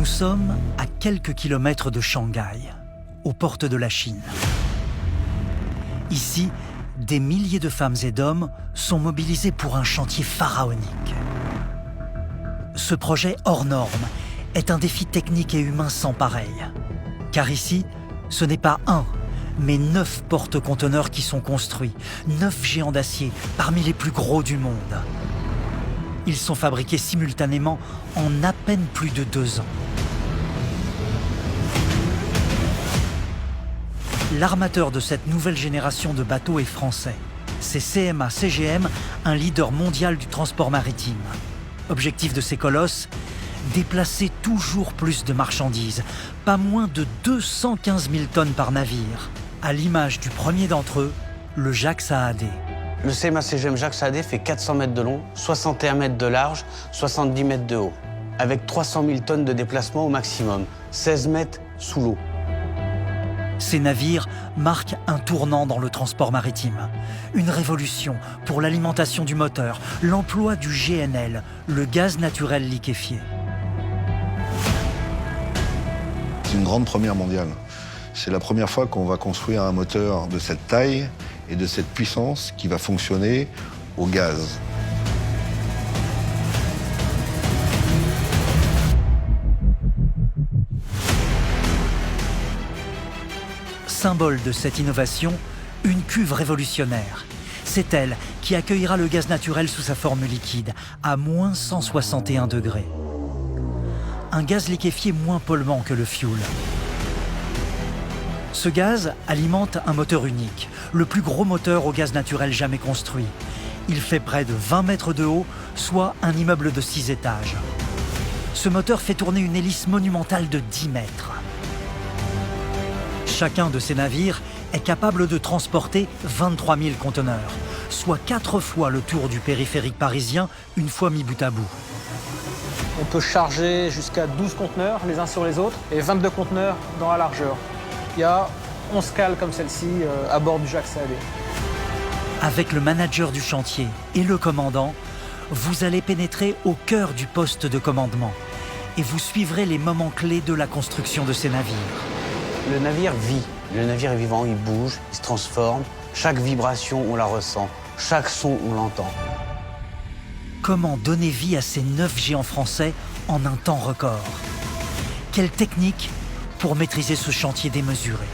sommes à quelques kilomètres de Shanghai, aux portes de la Chine. Ici, des milliers de femmes et d'hommes sont mobilisés pour un chantier pharaonique. Ce projet hors norme est un défi technique et humain sans pareil. Car ici, ce n'est pas un, mais 9 porte-conteneurs qui sont construits, 9 géants d'acier parmi les plus gros du monde. Ils sont fabriqués simultanément en à peine plus de 2 ans. L'armateur de cette nouvelle génération de bateaux est français. C'est CMA CGM, un leader mondial du transport maritime. Objectif de ces colosses, déplacer toujours plus de marchandises, pas moins de 215 000 tonnes par navire, à l'image du premier d'entre eux, le Jacques Saadé. Le CMA CGM Jacques Saadé fait 400 mètres de long, 61 mètres de large, 70 mètres de haut, avec 300 000 tonnes de déplacement au maximum, 16 mètres sous l'eau. Ces navires marquent un tournant dans le transport maritime. Une révolution pour l'alimentation du moteur, l'emploi du GNL, le gaz naturel liquéfié. C'est une grande première mondiale. C'est la première fois qu'on va construire un moteur de cette taille et de cette puissance qui va fonctionner au gaz. Symbole de cette innovation, une cuve révolutionnaire. C'est elle qui accueillera le gaz naturel sous sa forme liquide, à moins 161 degrés. Un gaz liquéfié moins polluant que le fioul. Ce gaz alimente un moteur unique, le plus gros moteur au gaz naturel jamais construit. Il fait près de 20 mètres de haut, soit un immeuble de 6 étages. Ce moteur fait tourner une hélice monumentale de 10 mètres. Chacun de ces navires est capable de transporter 23 000 conteneurs, soit 4 fois le tour du périphérique parisien une fois mis bout à bout. On peut charger jusqu'à 12 conteneurs les uns sur les autres et 22 conteneurs dans la largeur. Il y a 11 cales comme celle-ci à bord du Jacques Saadé. Avec le manager du chantier et le commandant, vous allez pénétrer au cœur du poste de commandement et vous suivrez les moments clés de la construction de ces navires. Le navire vit, le navire est vivant, il bouge, il se transforme. Chaque vibration, on la ressent. Chaque son, on l'entend. Comment donner vie à ces 9 géants français en un temps record? Quelle technique pour maîtriser ce chantier démesuré?